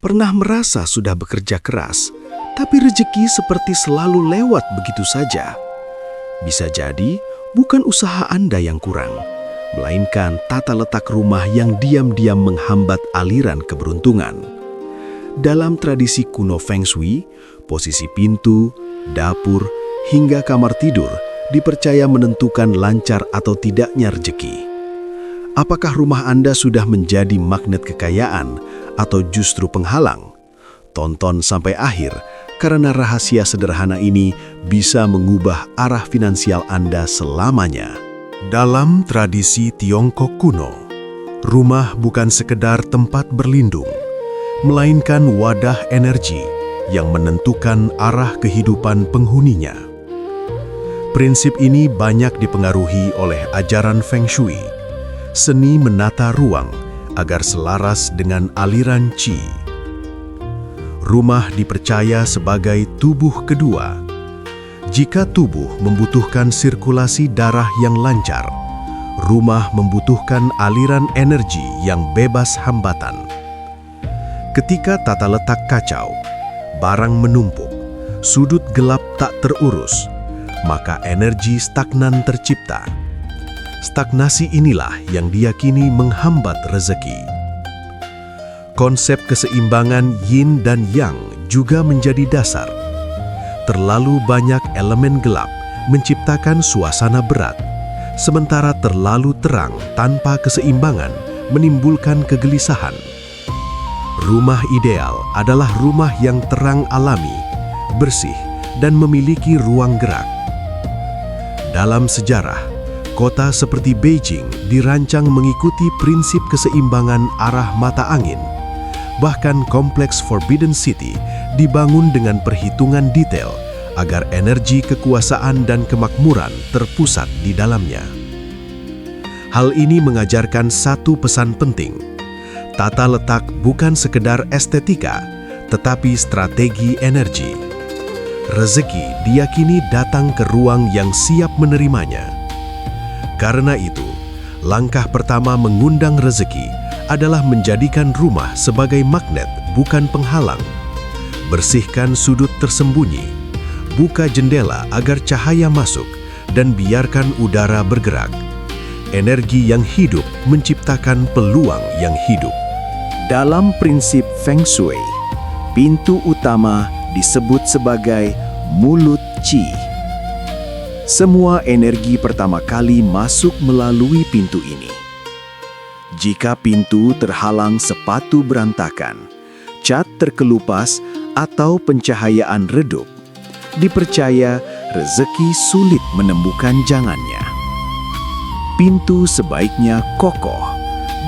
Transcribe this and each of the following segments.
Pernah merasa sudah bekerja keras, tapi rezeki seperti selalu lewat begitu saja? Bisa jadi bukan usaha Anda yang kurang, melainkan tata letak rumah yang diam-diam menghambat aliran keberuntungan. Dalam tradisi kuno Feng Shui, posisi pintu, dapur, hingga kamar tidur dipercaya menentukan lancar atau tidaknya rezeki. Apakah rumah Anda sudah menjadi magnet kekayaan atau justru penghalang? Tonton sampai akhir, karena rahasia sederhana ini bisa mengubah arah finansial Anda selamanya. Dalam tradisi Tiongkok kuno, rumah bukan sekedar tempat berlindung, melainkan wadah energi yang menentukan arah kehidupan penghuninya. Prinsip ini banyak dipengaruhi oleh ajaran Feng Shui, seni menata ruang agar selaras dengan aliran Qi. Rumah dipercaya sebagai tubuh kedua. Jika tubuh membutuhkan sirkulasi darah yang lancar, rumah membutuhkan aliran energi yang bebas hambatan. Ketika tata letak kacau, barang menumpuk, sudut gelap tak terurus, maka energi stagnan tercipta. Stagnasi inilah yang diyakini menghambat rezeki. Konsep keseimbangan yin dan yang juga menjadi dasar. Terlalu banyak elemen gelap menciptakan suasana berat, sementara terlalu terang tanpa keseimbangan menimbulkan kegelisahan. Rumah ideal adalah rumah yang terang alami, bersih, dan memiliki ruang gerak. Dalam sejarah, kota seperti Beijing dirancang mengikuti prinsip keseimbangan arah mata angin. Bahkan kompleks Forbidden City dibangun dengan perhitungan detail agar energi kekuasaan dan kemakmuran terpusat di dalamnya. Hal ini mengajarkan satu pesan penting. Tata letak bukan sekedar estetika, tetapi strategi energi. Rezeki diyakini datang ke ruang yang siap menerimanya. Karena itu, langkah pertama mengundang rezeki adalah menjadikan rumah sebagai magnet, bukan penghalang. Bersihkan sudut tersembunyi, buka jendela agar cahaya masuk, dan biarkan udara bergerak. Energi yang hidup menciptakan peluang yang hidup. Dalam prinsip Feng Shui, pintu utama disebut sebagai mulut Qi. Semua energi pertama kali masuk melalui pintu ini. Jika pintu terhalang sepatu berantakan, cat terkelupas, atau pencahayaan redup, dipercaya rezeki sulit menemukan jangannya. Pintu sebaiknya kokoh,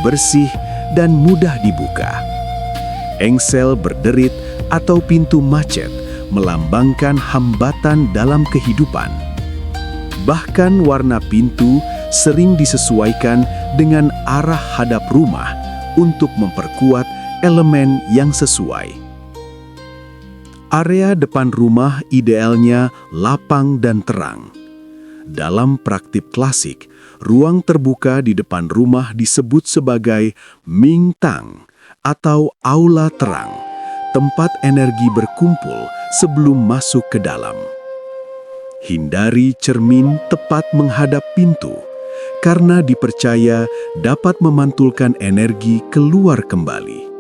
bersih, dan mudah dibuka. Engsel berderit atau pintu macet melambangkan hambatan dalam kehidupan. Bahkan warna pintu sering disesuaikan dengan arah hadap rumah untuk memperkuat elemen yang sesuai. Area depan rumah idealnya lapang dan terang. Dalam praktik klasik, ruang terbuka di depan rumah disebut sebagai Ming Tang atau aula terang, tempat energi berkumpul sebelum masuk ke dalam. Hindari cermin tepat menghadap pintu, karena dipercaya dapat memantulkan energi keluar kembali.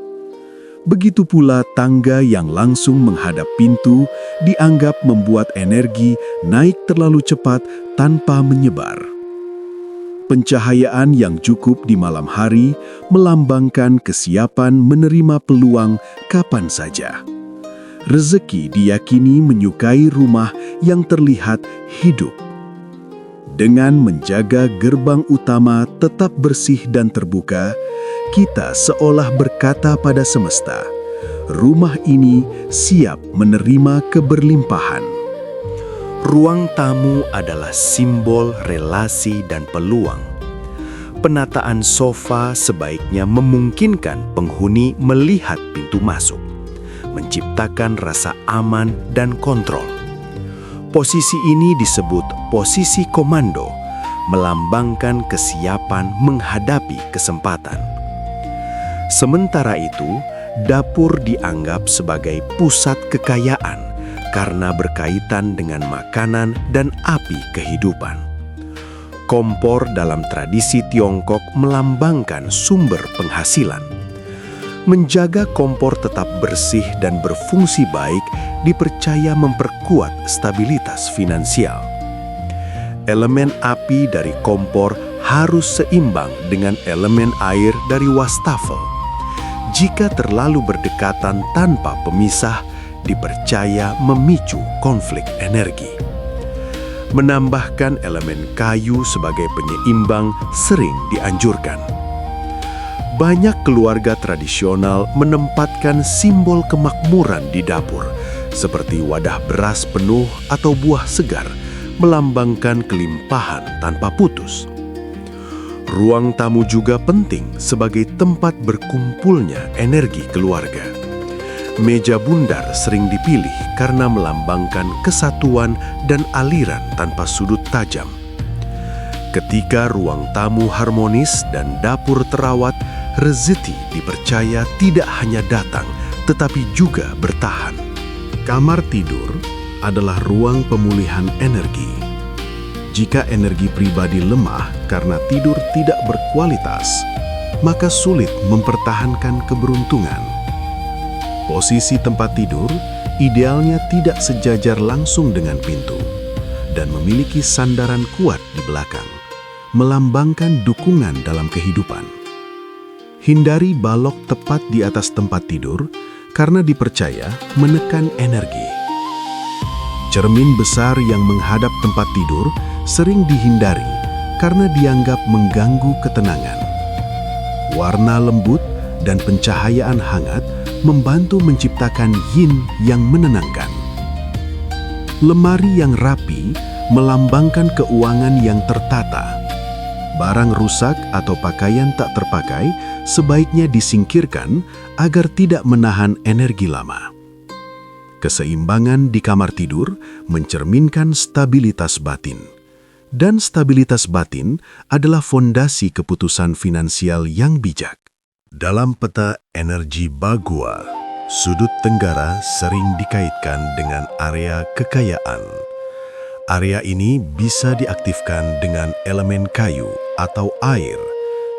Begitu pula tangga yang langsung menghadap pintu dianggap membuat energi naik terlalu cepat tanpa menyebar. Pencahayaan yang cukup di malam hari melambangkan kesiapan menerima peluang kapan saja. Rezeki diyakini menyukai rumah yang terlihat hidup. Dengan menjaga gerbang utama tetap bersih dan terbuka, kita seolah berkata pada semesta, rumah ini siap menerima keberlimpahan. Ruang tamu adalah simbol relasi dan peluang. Penataan sofa sebaiknya memungkinkan penghuni melihat pintu masuk, menciptakan rasa aman dan kontrol. Posisi ini disebut posisi komando, melambangkan kesiapan menghadapi kesempatan. Sementara itu, Dapur dianggap sebagai pusat kekayaan karena berkaitan dengan makanan dan api kehidupan. Kompor dalam tradisi Tiongkok melambangkan sumber penghasilan. Menjaga kompor tetap bersih dan berfungsi baik dipercaya memperkuat stabilitas finansial. Elemen api dari kompor harus seimbang dengan elemen air dari wastafel. Jika terlalu berdekatan tanpa pemisah, dipercaya memicu konflik energi. Menambahkan elemen kayu sebagai penyeimbang sering dianjurkan. Banyak keluarga tradisional menempatkan simbol kemakmuran di dapur, seperti wadah beras penuh atau buah segar, melambangkan kelimpahan tanpa putus. Ruang tamu juga penting sebagai tempat berkumpulnya energi keluarga. Meja bundar sering dipilih karena melambangkan kesatuan dan aliran tanpa sudut tajam. Ketika ruang tamu harmonis dan dapur terawat, rezeki dipercaya tidak hanya datang, tetapi juga bertahan. Kamar tidur adalah ruang pemulihan energi. Jika energi pribadi lemah karena tidur tidak berkualitas, maka sulit mempertahankan keberuntungan. Posisi tempat tidur idealnya tidak sejajar langsung dengan pintu dan memiliki sandaran kuat di belakang, melambangkan dukungan dalam kehidupan. Hindari balok tepat di atas tempat tidur karena dipercaya menekan energi. Cermin besar yang menghadap tempat tidur sering dihindari karena dianggap mengganggu ketenangan. Warna lembut dan pencahayaan hangat membantu menciptakan yin yang menenangkan. Lemari yang rapi melambangkan keuangan yang tertata. Barang rusak atau pakaian tak terpakai sebaiknya disingkirkan agar tidak menahan energi lama. Keseimbangan di kamar tidur mencerminkan stabilitas batin. Dan stabilitas batin adalah fondasi keputusan finansial yang bijak. Dalam peta energi Bagua, sudut tenggara sering dikaitkan dengan area kekayaan. Area ini bisa diaktifkan dengan elemen kayu atau air,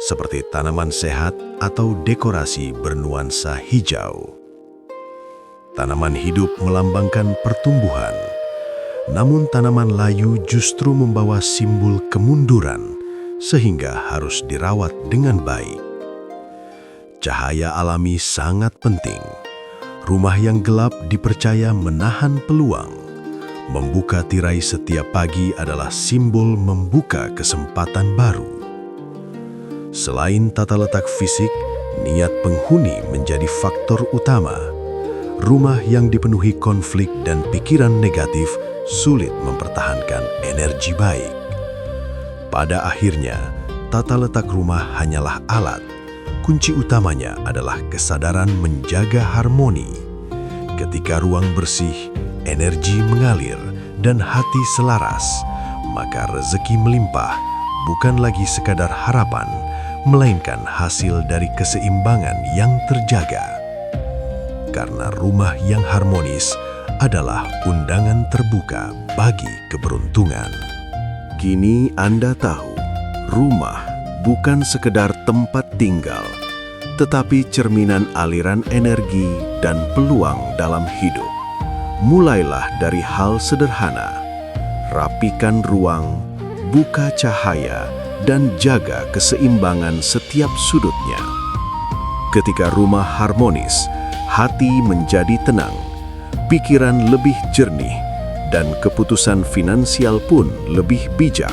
seperti tanaman sehat atau dekorasi bernuansa hijau. Tanaman hidup melambangkan pertumbuhan, namun tanaman layu justru membawa simbol kemunduran, sehingga harus dirawat dengan baik. Cahaya alami sangat penting. Rumah yang gelap dipercaya menahan peluang. Membuka tirai setiap pagi adalah simbol membuka kesempatan baru. Selain tata letak fisik, niat penghuni menjadi faktor utama. Rumah yang dipenuhi konflik dan pikiran negatif sulit mempertahankan energi baik. Pada akhirnya, tata letak rumah hanyalah alat. Kunci utamanya adalah kesadaran menjaga harmoni. Ketika ruang bersih, energi mengalir, dan hati selaras, maka rezeki melimpah bukan lagi sekadar harapan, melainkan hasil dari keseimbangan yang terjaga. Karena rumah yang harmonis adalah undangan terbuka bagi keberuntungan. Kini Anda tahu, rumah bukan sekedar tempat tinggal, tetapi cerminan aliran energi dan peluang dalam hidup. Mulailah dari hal sederhana, rapikan ruang, buka cahaya, dan jaga keseimbangan setiap sudutnya. Ketika rumah harmonis, hati menjadi tenang, pikiran lebih jernih, dan keputusan finansial pun lebih bijak.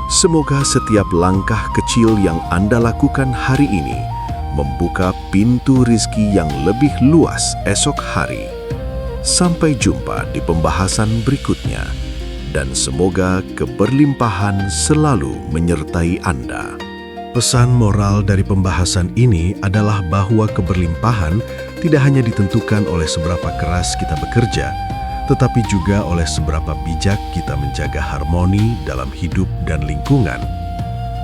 Semoga setiap langkah kecil yang Anda lakukan hari ini membuka pintu rezeki yang lebih luas esok hari. Sampai jumpa di pembahasan berikutnya, dan semoga keberlimpahan selalu menyertai Anda. Pesan moral dari pembahasan ini adalah bahwa keberlimpahan tidak hanya ditentukan oleh seberapa keras kita bekerja, tetapi juga oleh seberapa bijak kita menjaga harmoni dalam hidup dan lingkungan.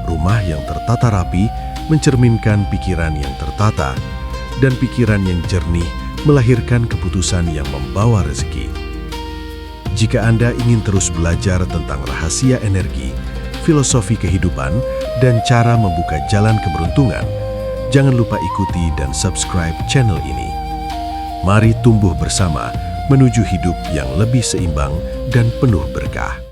Rumah yang tertata rapi mencerminkan pikiran yang tertata, dan pikiran yang jernih melahirkan keputusan yang membawa rezeki. Jika Anda ingin terus belajar tentang rahasia energi, filosofi kehidupan, dan cara membuka jalan keberuntungan, jangan lupa ikuti dan subscribe channel ini. Mari tumbuh bersama menuju hidup yang lebih seimbang dan penuh berkah.